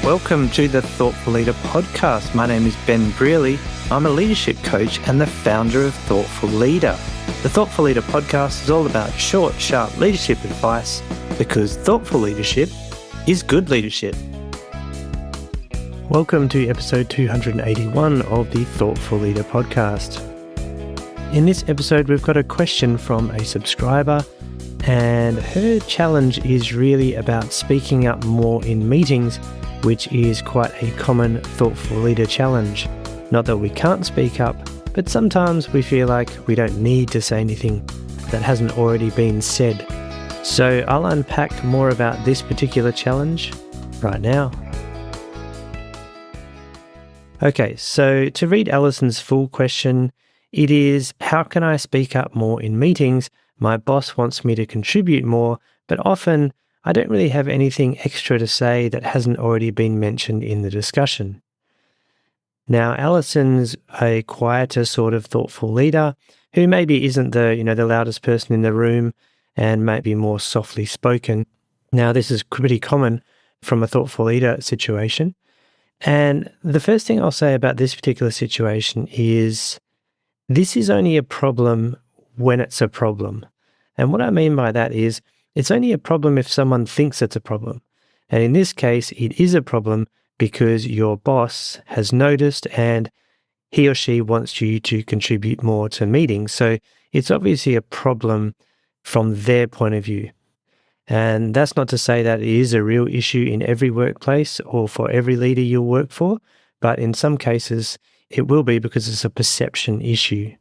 Welcome to the Thoughtful Leader podcast. My name is Ben Brearley. I'm a leadership coach and the founder of Thoughtful Leader. The Thoughtful Leader podcast is all about short, sharp leadership advice because thoughtful leadership is good leadership. Welcome to episode 281 of the Thoughtful Leader podcast. In this episode, we've got a question from a subscriber, and her challenge is really about speaking up more in meetings, which is quite a common Thoughtful Leader challenge. Not that we can't speak up, but sometimes we feel like we don't need to say anything that hasn't already been said. So I'll unpack more about this particular challenge right now. Okay, so to read Alison's full question, it is, how can I speak up more in meetings? My boss wants me to contribute more, but often I don't really have anything extra to say that hasn't already been mentioned in the discussion. Now, Alison's a quieter sort of thoughtful leader who maybe isn't the loudest person in the room and maybe more softly spoken. Now, this is pretty common from a thoughtful leader situation. And the first thing I'll say about this particular situation is this is only a problem when it's a problem. And what I mean by that is it's only a problem if someone thinks it's a problem. And in this case, it is a problem because your boss has noticed and he or she wants you to contribute more to meetings. So it's obviously a problem from their point of view. And that's not to say that it is a real issue in every workplace or for every leader you'll work for, but in some cases it will be because it's a perception issue.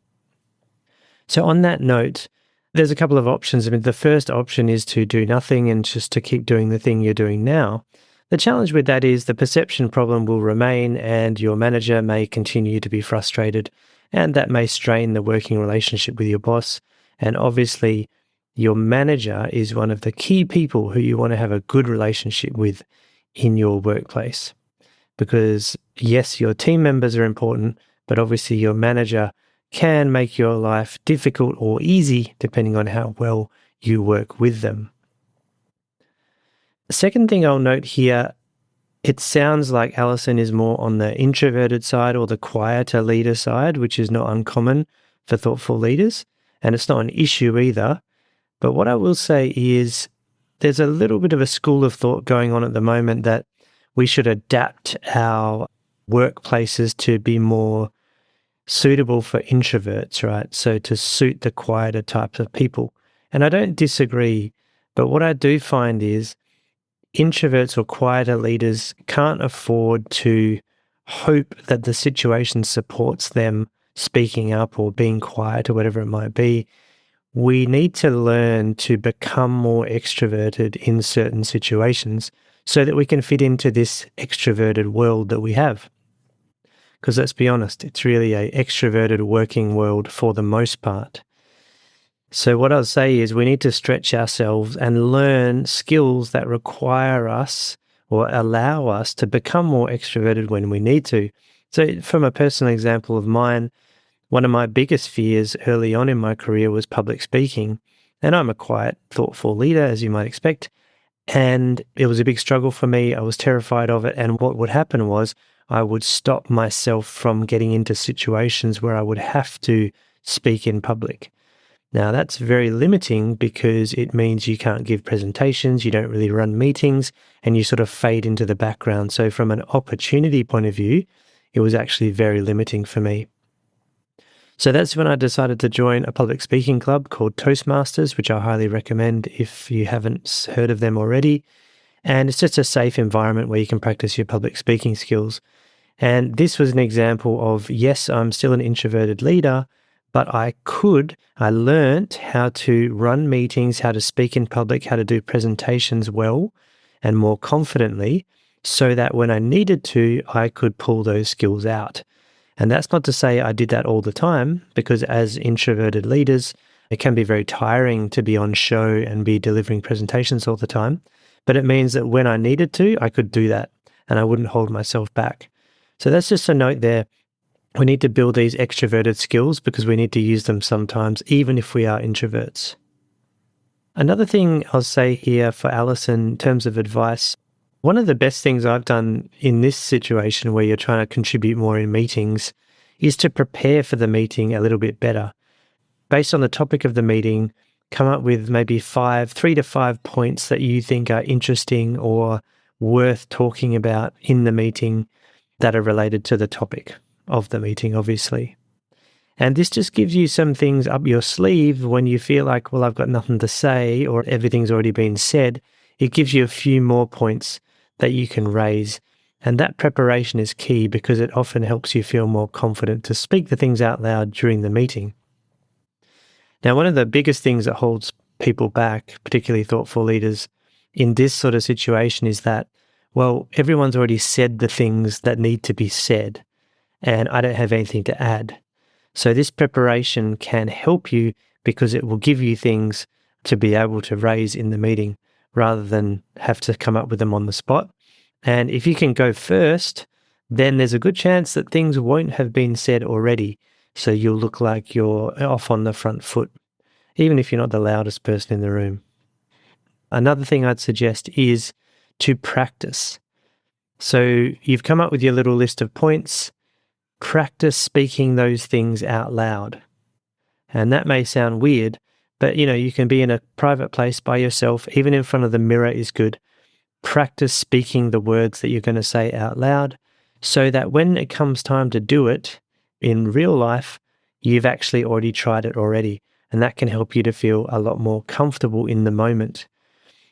So on that note, there's a couple of options. I mean, the first option is to do nothing and just to keep doing the thing you're doing now. The challenge with that is the perception problem will remain and your manager may continue to be frustrated, and that may strain the working relationship with your boss. And obviously, your manager is one of the key people who you want to have a good relationship with in your workplace. Because yes, your team members are important, but obviously your manager can make your life difficult or easy depending on how well you work with them. The second thing I'll note here, it sounds like Alison is more on the introverted side or the quieter leader side, which is not uncommon for thoughtful leaders, and it's not an issue either. But what I will say is there's a little bit of a school of thought going on at the moment that we should adapt our workplaces to be more suitable for introverts, right? So to suit the quieter types of people. And I don't disagree, but what I do find is introverts or quieter leaders can't afford to hope that the situation supports them speaking up or being quiet or whatever it might be. We need to learn to become more extroverted in certain situations so that we can fit into this extroverted world that we have. Because let's be honest, it's really an extroverted working world for the most part. So what I'll say is we need to stretch ourselves and learn skills that require us or allow us to become more extroverted when we need to. So from a personal example of mine, one of my biggest fears early on in my career was public speaking. And I'm a quiet, thoughtful leader, as you might expect. And it was a big struggle for me. I was terrified of it. And what would happen was I would stop myself from getting into situations where I would have to speak in public. Now, that's very limiting because it means you can't give presentations, you don't really run meetings, and you sort of fade into the background. So from an opportunity point of view, it was actually very limiting for me. So that's when I decided to join a public speaking club called Toastmasters, which I highly recommend if you haven't heard of them already. And it's just a safe environment where you can practice your public speaking skills. And this was an example of, yes, I'm still an introverted leader, but I learned how to run meetings, how to speak in public, how to do presentations well and more confidently so that when I needed to, I could pull those skills out. And that's not to say I did that all the time, because as introverted leaders, it can be very tiring to be on show and be delivering presentations all the time. But it means that when I needed to, I could do that and I wouldn't hold myself back. So that's just a note there. We need to build these extroverted skills because we need to use them sometimes, even if we are introverts. Another thing I'll say here for Alison in terms of advice One of the best things I've done in this situation where you're trying to contribute more in meetings is to prepare for the meeting a little bit better. Based on the topic of the meeting, come up with maybe 3 to 5 points that you think are interesting or worth talking about in the meeting that are related to the topic of the meeting, obviously. And this just gives you some things up your sleeve when you feel like, well, I've got nothing to say or everything's already been said. It gives you a few more points that you can raise. And that preparation is key because it often helps you feel more confident to speak the things out loud during the meeting. Now, one of the biggest things that holds people back, particularly thoughtful leaders, in this sort of situation is that, well, everyone's already said the things that need to be said, and I don't have anything to add. So this preparation can help you because it will give you things to be able to raise in the meeting rather than have to come up with them on the spot. And if you can go first, then there's a good chance that things won't have been said already. So you'll look like you're off on the front foot, even if you're not the loudest person in the room. Another thing I'd suggest is to practice. So you've come up with your little list of points. Practice speaking those things out loud. And that may sound weird, but you can be in a private place by yourself, even in front of the mirror is good. Practice speaking the words that you're going to say out loud so that when it comes time to do it in real life, you've actually already tried it already. And that can help you to feel a lot more comfortable in the moment.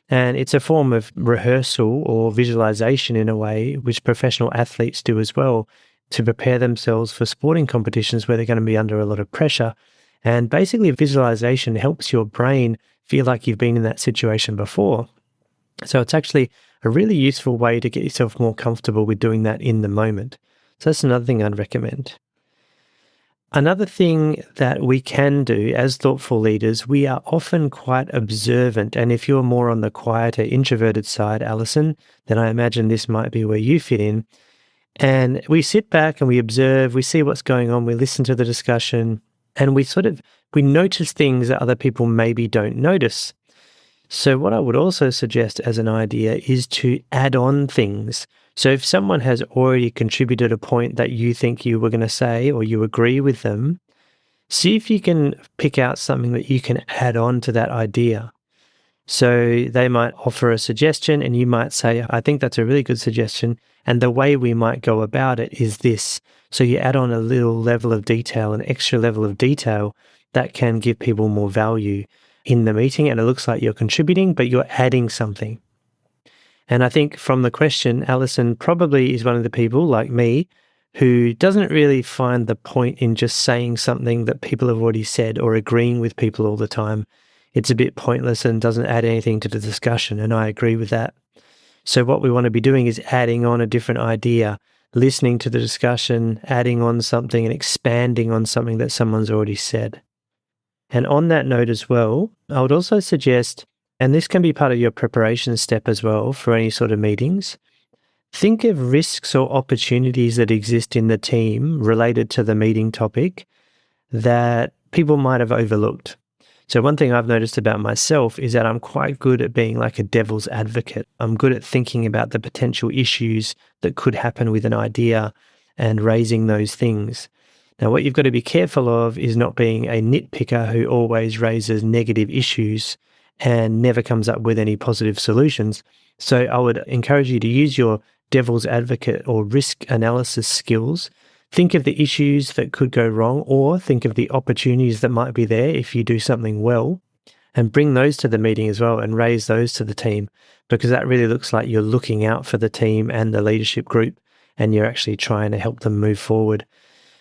And it's a form of rehearsal or visualization in a way, which professional athletes do as well, to prepare themselves for sporting competitions where they're going to be under a lot of pressure. And basically, visualization helps your brain feel like you've been in that situation before. So it's actually a really useful way to get yourself more comfortable with doing that in the moment. So that's another thing I'd recommend. Another thing that we can do as thoughtful leaders, we are often quite observant. And if you're more on the quieter, introverted side, Alison, then I imagine this might be where you fit in. And we sit back and we observe, we see what's going on, we listen to the discussion, and we notice things that other people maybe don't notice. So what I would also suggest as an idea is to add on things. So if someone has already contributed a point that you think you were going to say or you agree with them, see if you can pick out something that you can add on to that idea. So they might offer a suggestion and you might say, I think that's a really good suggestion. And the way we might go about it is this. So you add on a little level of detail, an extra level of detail that can give people more value in the meeting. And it looks like you're contributing, but you're adding something. And I think from the question, Alison probably is one of the people like me who doesn't really find the point in just saying something that people have already said or agreeing with people all the time. It's a bit pointless and doesn't add anything to the discussion, and I agree with that. So what we want to be doing is adding on a different idea, listening to the discussion, adding on something and expanding on something that someone's already said. And on that note as well, I would also suggest, and this can be part of your preparation step as well for any sort of meetings, think of risks or opportunities that exist in the team related to the meeting topic that people might have overlooked. So one thing I've noticed about myself is that I'm quite good at being like a devil's advocate. I'm good at thinking about the potential issues that could happen with an idea and raising those things. Now, what you've got to be careful of is not being a nitpicker who always raises negative issues and never comes up with any positive solutions. So I would encourage you to use your devil's advocate or risk analysis skills. Think of the issues that could go wrong or think of the opportunities that might be there if you do something well, and bring those to the meeting as well and raise those to the team, because that really looks like you're looking out for the team and the leadership group and you're actually trying to help them move forward.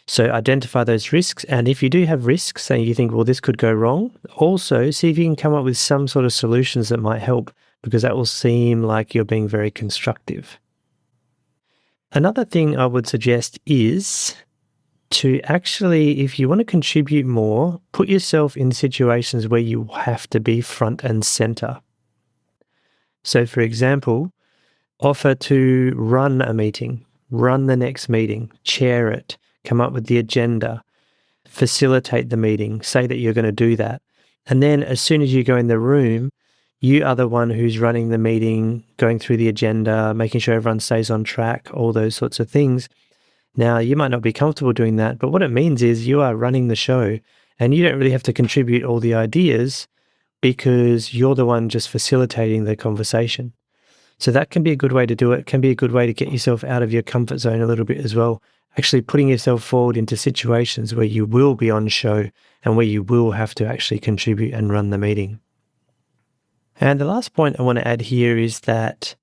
So identify those risks, and if you do have risks and you think, well, this could go wrong, also see if you can come up with some sort of solutions that might help, because that will seem like you're being very constructive. Another thing I would suggest is to actually, if you want to contribute more, put yourself in situations where you have to be front and center. So for example, offer to run a meeting, run the next meeting, chair it, come up with the agenda, facilitate the meeting, say that you're going to do that. And then as soon as you go in the room, You are the one who's running the meeting, going through the agenda, making sure everyone stays on track, all those sorts of things. Now, you might not be comfortable doing that, but what it means is you are running the show and you don't really have to contribute all the ideas because you're the one just facilitating the conversation. So that can be a good way to do it. It can be a good way to get yourself out of your comfort zone a little bit as well. Actually putting yourself forward into situations where you will be on show and where you will have to actually contribute and run the meeting. And the last point I want to add here is that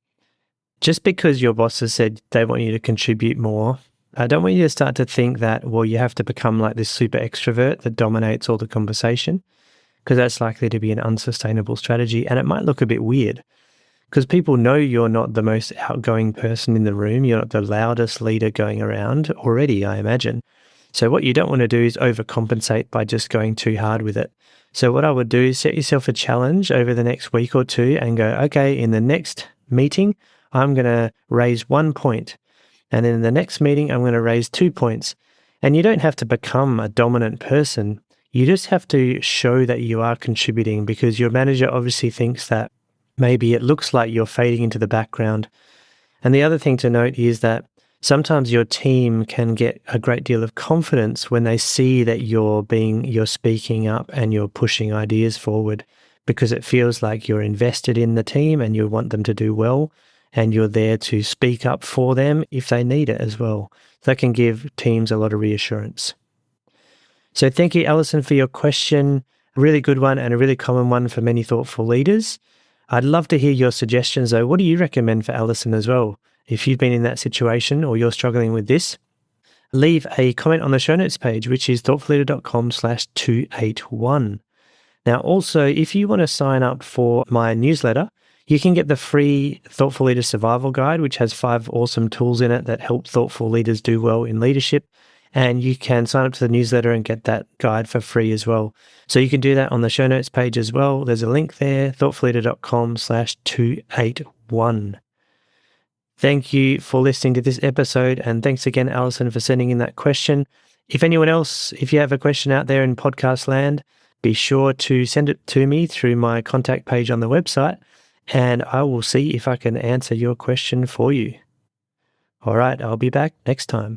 just because your boss has said they want you to contribute more, I don't want you to start to think that, well, you have to become like this super extrovert that dominates all the conversation, because that's likely to be an unsustainable strategy. And it might look a bit weird because people know you're not the most outgoing person in the room. You're not the loudest leader going around already, I imagine. So what you don't want to do is overcompensate by just going too hard with it. So what I would do is set yourself a challenge over the next week or two and go, okay, in the next meeting, I'm going to raise 1 point. And then in the next meeting, I'm going to raise 2 points. And you don't have to become a dominant person. You just have to show that you are contributing, because your manager obviously thinks that maybe it looks like you're fading into the background. And the other thing to note is that sometimes your team can get a great deal of confidence when they see that you're speaking up and you're pushing ideas forward, because it feels like you're invested in the team and you want them to do well. And you're there to speak up for them if they need it as well. That can give teams a lot of reassurance. So thank you, Alison, for your question. A really good one and a really common one for many thoughtful leaders. I'd love to hear your suggestions, though. What do you recommend for Alison as well? If you've been in that situation or you're struggling with this, leave a comment on the show notes page, which is thoughtfulleader.com/281. Now, also, if you want to sign up for my newsletter, you can get the free Thoughtful Leader Survival Guide, which has 5 awesome tools in it that help thoughtful leaders do well in leadership. And you can sign up to the newsletter and get that guide for free as well. So you can do that on the show notes page as well. There's a link there, thoughtfulleader.com/281. Thank you for listening to this episode. And thanks again, Alison, for sending in that question. If anyone else, if you have a question out there in podcast land, be sure to send it to me through my contact page on the website, and I will see if I can answer your question for you. All right, I'll be back next time.